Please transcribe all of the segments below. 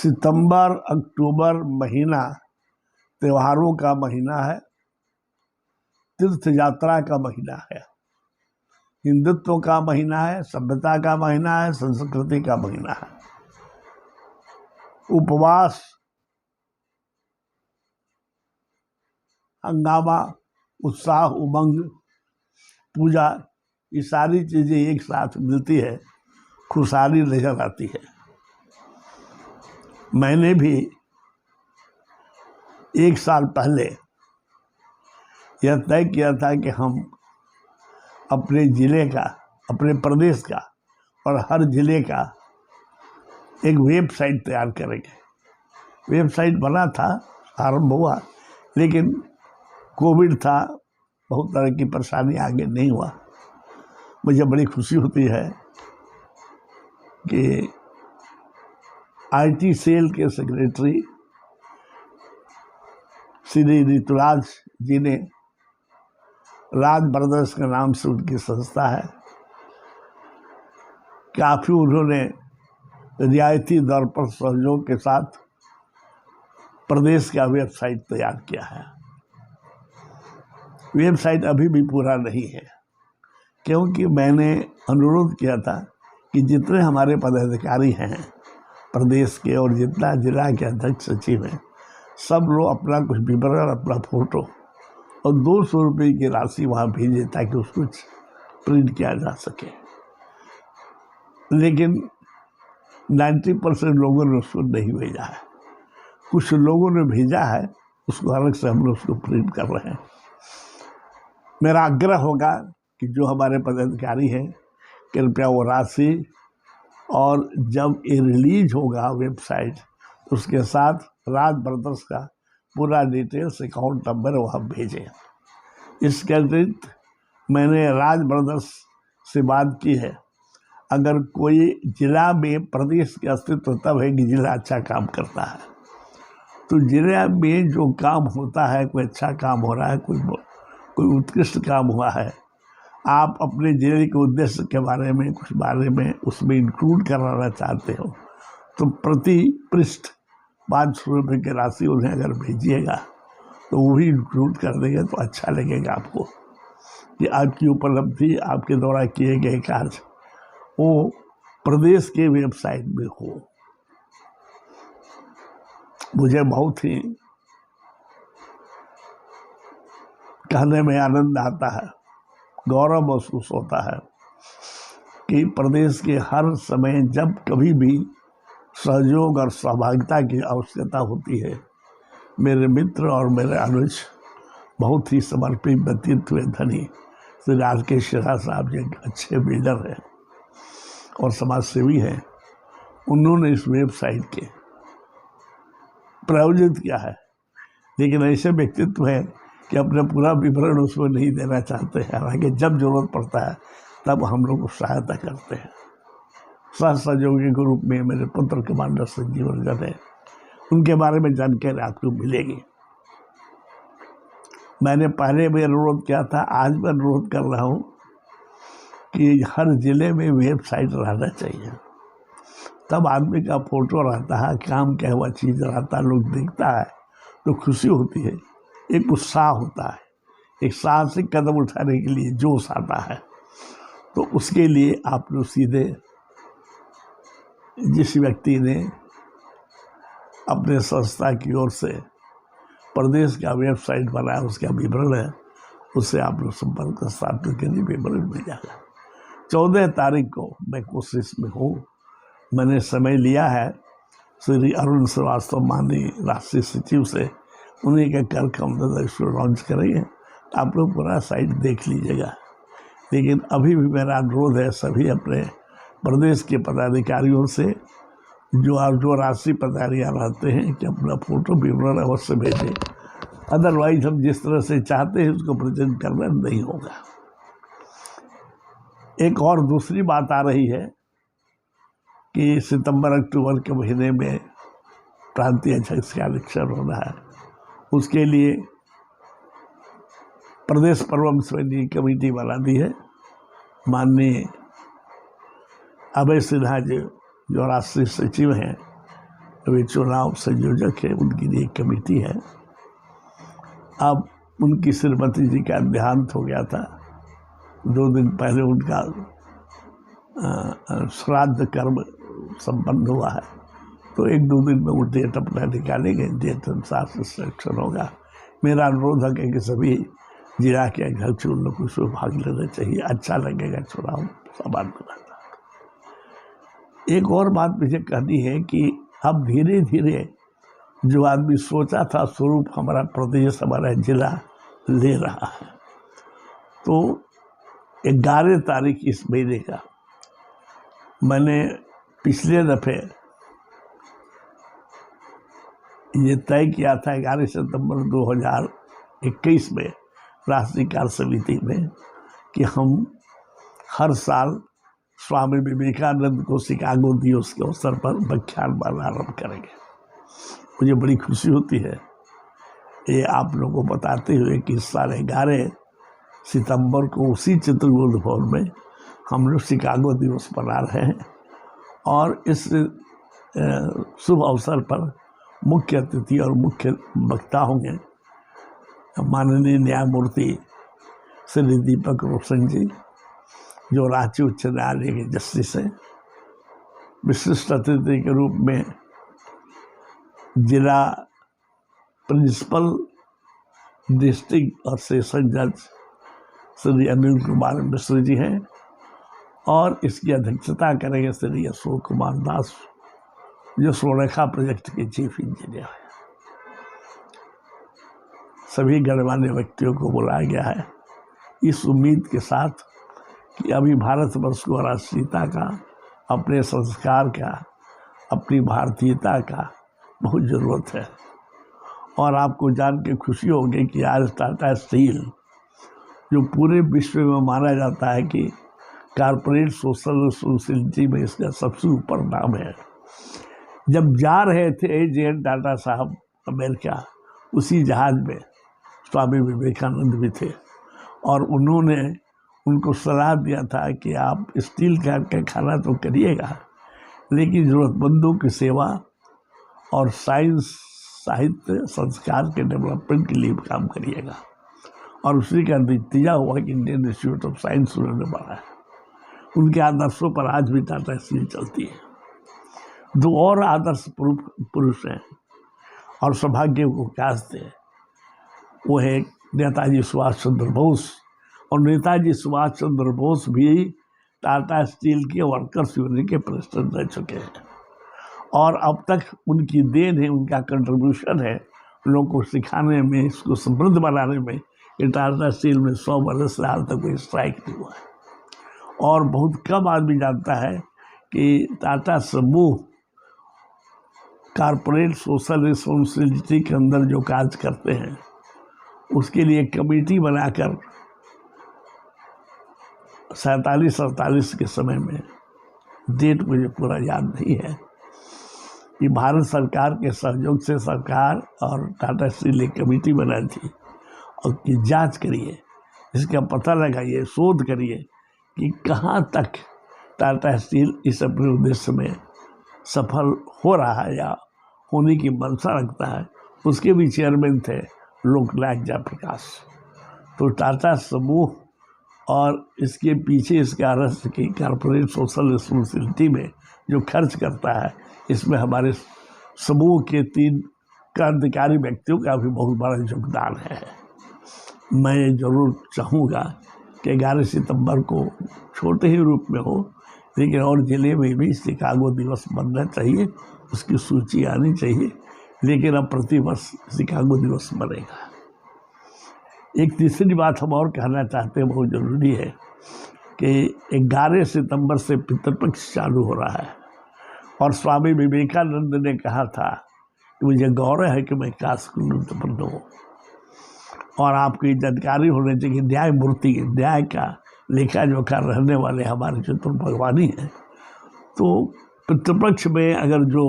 सितंबर अक्टूबर महीना त्योहारों का महीना है, तीर्थ यात्रा का महीना है, हिंदुत्व का महीना है, सभ्यता का महीना है, संस्कृति का महीना है। उपवास, हंगामा, उत्साह, उमंग, पूजा, ये सारी चीजें एक साथ मिलती है, खुशहाली नजर आती है। मैंने भी 1 साल पहले यह तय किया था कि हम अपने ज़िले का, अपने प्रदेश का और हर ज़िले का एक वेबसाइट तैयार करेंगे। वेबसाइट बना था, आरंभ हुआ, लेकिन कोविड था, बहुत तरह की परेशानी आगे नहीं हुआ। मुझे बड़ी खुशी होती है कि आईटी सेल के सेक्रेटरी श्री ऋतुराज जी ने, राज ब्रदर्स के नाम से उनकी संस्था है, काफ़ी उन्होंने रियायती दर पर सहयोग के साथ प्रदेश का वेबसाइट तैयार किया है। वेबसाइट अभी भी पूरा नहीं है, क्योंकि मैंने अनुरोध किया था कि जितने हमारे पदाधिकारी हैं प्रदेश के और जितना जिला के अध्यक्ष सचिव हैं, सब लोग अपना कुछ विवरण, अपना फोटो और 200 रुपये की राशि वहाँ भेजें ताकि उसको प्रिंट किया जा सके। लेकिन 90% लोगों ने उसको नहीं भेजा है। कुछ लोगों ने भेजा है, उसको अलग से हम लोग उसको प्रिंट कर रहे हैं। मेरा आग्रह होगा कि जो हमारे पदाधिकारी हैं, कृपया वो राशि, और जब ये रिलीज होगा वेबसाइट, उसके साथ राज ब्रदर्स का पूरा डिटेल्स, अकाउंट नंबर वहाँ भेजें। इसके अतिरिक्त मैंने राज ब्रदर्स से बात की है, अगर कोई जिला में, प्रदेश के अस्तित्व तब है कि जिला अच्छा काम करता है, तो जिले में जो काम होता है, कोई अच्छा काम हो रहा है, कोई उत्कृष्ट काम हुआ है, आप अपने जिले के उद्देश्य के बारे में, कुछ बारे में उसमें इंक्लूड कराना चाहते हो, तो प्रति पृष्ठ 500 रुपये की राशि उन्हें अगर भेजिएगा तो वो भी इंक्लूड कर देंगे, तो अच्छा लगेगा आपको कि आपकी उपलब्धि, आपके द्वारा किए गए कार्य वो प्रदेश के वेबसाइट में हो। मुझे बहुत ही कहने में आनंद आता है, गौरव महसूस होता है कि प्रदेश के हर समय जब कभी भी सहयोग और सहभागिता की आवश्यकता होती है, मेरे मित्र और मेरे अनुज, बहुत ही समर्पित व्यक्तित्व धनी श्री राजकेश शेरा साहब जी एक अच्छे बिल्डर हैं और समाज सेवी हैं। उन्होंने इस वेबसाइट के प्रायोजित किया है, लेकिन ऐसे व्यक्तित्व है कि अपना पूरा विवरण उसमें नहीं देना चाहते हैं। हालांकि जब जरूरत पड़ता है तब हम लोग सहायता करते हैं। सह सहयोगी के रूप में मेरे पुत्र कमांडर संजीव अर्जन है, उनके बारे में जानकारी आपको मिलेगी। मैंने पहले भी अनुरोध किया था, आज भी अनुरोध कर रहा हूँ कि हर जिले में वेबसाइट रहना चाहिए। तब आदमी का फोटो रहता है, काम क्या हुआ चीज़ रहता है, लोग देखता है तो खुशी होती है, एक उत्साह होता है, एक साहसिक कदम उठाने के लिए जोश आता है। तो उसके लिए आप लोग सीधे, जिस व्यक्ति ने अपने संस्था की ओर से प्रदेश का वेबसाइट बनाया, उसका विवरण है, उससे आप लोग संपर्क स्थापित करिए, विवरण मिल जाएगा। 14 तारीख को मैं कोशिश में हूँ, मैंने समय लिया है श्री अरुण श्रीवास्तव माननीय राष्ट्रीय सचिव से, उन्हीं के कार्यक्रम इसको लॉन्च करेंगे। आप लोग पूरा साइट देख लीजिएगा। लेकिन अभी भी मेरा अनुरोध है सभी अपने प्रदेश के पदाधिकारियों से, जो राष्ट्रीय पदाधिकारी रहते हैं, कि अपना फोटो विवरण अवश्य भेजें। अदरवाइज हम जिस तरह से चाहते हैं उसको प्रेजेंट करना नहीं होगा। एक और दूसरी बात आ रही है कि सितंबर अक्टूबर के महीने में प्रांतीय अध्यक्ष का इलेक्शन होना है। उसके लिए प्रदेश पर्व समिति कमेटी बना दी है। माननीय अभय सिन्हा जी जो राष्ट्रीय सचिव हैं, वे चुनाव संयोजक है, उनकी लिए कमेटी है। अब उनकी श्रीमती जी का देहांत हो गया था, 2 दिन पहले उनका श्राद्ध कर्म संपन्न हुआ है, तो 1-2 दिन में वो डेट अपना निकालेंगे, डेट अनुसार से सिलेक्शन होगा। मेरा अनुरोध है कि सभी जिला के अध्यक्ष उन लोग को भाग लेना चाहिए, अच्छा लगेगा, चुनाव समान रहता। एक और बात मुझे कहनी है कि अब धीरे धीरे जो आदमी सोचा था स्वरूप हमारा प्रदेश, हमारा जिला ले रहा है। तो 11 तारीख इस महीने का मैंने पिछले दफे ये तय किया था 11 सितंबर 2021 में राष्ट्रीय कार्य समिति में कि हम हर साल स्वामी विवेकानंद को शिकागो दिवस के अवसर पर व्याख्यान आरंभ करेंगे। मुझे बड़ी खुशी होती है ये आप लोगों को बताते हुए कि इस साल 11 सितंबर को उसी चित्रकूट भवन में हम लोग शिकागो दिवस मना रहे हैं और इस शुभ अवसर पर मुख्य अतिथि और मुख्य वक्ता होंगे माननीय न्यायमूर्ति श्री दीपक रोशन जी, जो रांची उच्च न्यायालय के जस्टिस हैं। विशिष्ट अतिथि के रूप में जिला प्रिंसिपल डिस्ट्रिक्ट और सेशन जज श्री अनिल कुमार मिश्र जी हैं और इसकी अध्यक्षता करेंगे श्री अशोक कुमार दास, जो स्वर्णरेखा प्रोजेक्ट के चीफ इंजीनियर हैं। सभी गणमान्य व्यक्तियों को बुलाया गया है इस उम्मीद के साथ कि अभी भारतवर्ष को राष्ट्रीयता का, अपने संस्कार का, अपनी भारतीयता का बहुत ज़रूरत है। और आपको जान के खुशी होगी कि आज टाटा स्टील, जो पूरे विश्व में माना जाता है कि कॉरपोरेट सोशल रिस्पॉन्सिबिलिटी में इसका सबसे ऊपर नाम है, जब जा रहे थे जे.एन. टाटा साहब अमेरिका, उसी जहाज़ में स्वामी विवेकानंद भी थे और उन्होंने उनको सलाह दिया था कि आप स्टील का खाना तो करिएगा, लेकिन ज़रूरतमंदों की सेवा और साइंस, साहित्य, संस्कार के डेवलपमेंट के लिए काम करिएगा। और उसी का नतीजा हुआ कि इंडियन इंस्टीट्यूट ऑफ साइंस उन्होंने बनाया। उनके आदर्शों पर आज भी टाटा स्टील चलती है। 2 और आदर्श पुरुष हैं और सौभाग्य को काज थे, वो है नेताजी सुभाष चंद्र बोस। और नेताजी सुभाष चंद्र बोस भी टाटा स्टील के वर्कर्स यूनियन के प्रेसिडेंट रह चुके हैं और अब तक उनकी देन है, उनका कंट्रीब्यूशन है लोगों को सिखाने में, इसको समृद्ध बनाने में कि टाटा स्टील में 100 वर्ष से हाल तक कोई स्ट्राइक नहीं हुआ है। और बहुत कम आदमी जानता है कि टाटा समूह कॉरपोरेट सोशल रिस्पॉन्सिबिलिटी के अंदर जो काज करते हैं उसके लिए कमेटी बनाकर 47-48 के समय में, डेट मुझे पूरा याद नहीं है, कि भारत सरकार के सहयोग से सरकार और टाटा स्टील एक कमेटी बनाई थी और कि जांच करिए, इसका पता लगाइए, शोध करिए कि कहाँ तक टाटा स्टील इस अपने उद्देश्य में सफल हो रहा है या होने की मंशा रखता है। उसके भी चेयरमैन थे लोकनायक जयप्रकाश। तो टाटा समूह और इसके पीछे इसका रस की कॉरपोरेट सोशल रिस्पॉन्सिबिलिटी में जो खर्च करता है, इसमें हमारे समूह के 3 क्रांतिकारी व्यक्तियों का भी बहुत बड़ा योगदान है। मैं ज़रूर चाहूँगा कि 11 सितंबर को छोटे ही रूप में हो, लेकिन और ज़िले में भी शिकागो दिवस बनना चाहिए, उसकी सूची आनी चाहिए, लेकिन अब प्रतिवर्ष शिकागो दिवस बनेगा। एक तीसरी बात हम और कहना चाहते हैं, बहुत ज़रूरी है कि 11 सितंबर से पितृपक्ष चालू हो रहा है और स्वामी विवेकानंद ने कहा था कि मुझे गौरव है कि मैं कास्कुल उत्पन्न हूँ। और आपको ये जानकारी होनी चाहिए, न्यायमूर्ति, न्याय का लेखा जोखा रहने वाले हमारे चतुर भगवानी हैं। तो पितृपक्ष में अगर जो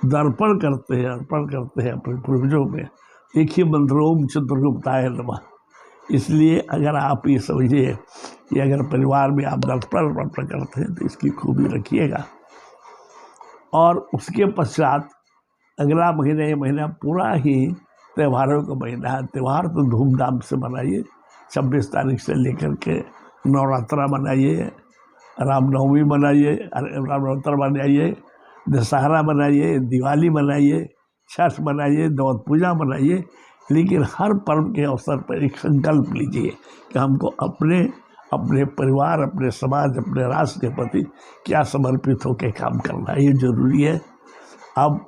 दर्पण करते हैं, अर्पण करते हैं अपने पूर्वजों में, एक ही मंत्र ओम चित्रगुप्ताय नमः। इसलिए अगर आप ये समझिए कि अगर परिवार में आप दर्पण अर्पण करते हैं तो इसकी खूबी रखिएगा। और उसके पश्चात अगला महीना, ये महीना पूरा ही त्योहारों का महीना है। त्यौहार तो धूमधाम से मनाइए। 26 तारीख से लेकर के नवरात्रा मनाइए, रामनवमी मनाइए, रामनवरात्रा मनाइए, दशहरा मनाइए, दिवाली मनाइए, छठ मनाइए, दौत पूजा मनाइए। लेकिन हर पर्व के अवसर पर एक संकल्प लीजिए कि हमको अपने परिवार, अपने समाज, अपने राष्ट्र के प्रति क्या समर्पित होकर काम करना है, ये जरूरी है। अब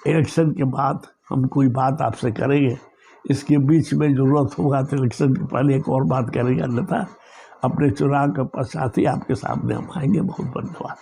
इलेक्शन के बाद हम कोई बात आपसे करेंगे, इसके बीच में ज़रूरत होगा तो इलेक्शन के पहले एक और बात करेंगे, अन्यथा अपने चुनाव के पश्चात ही आपके सामने हम आएंगे। बहुत धन्यवाद।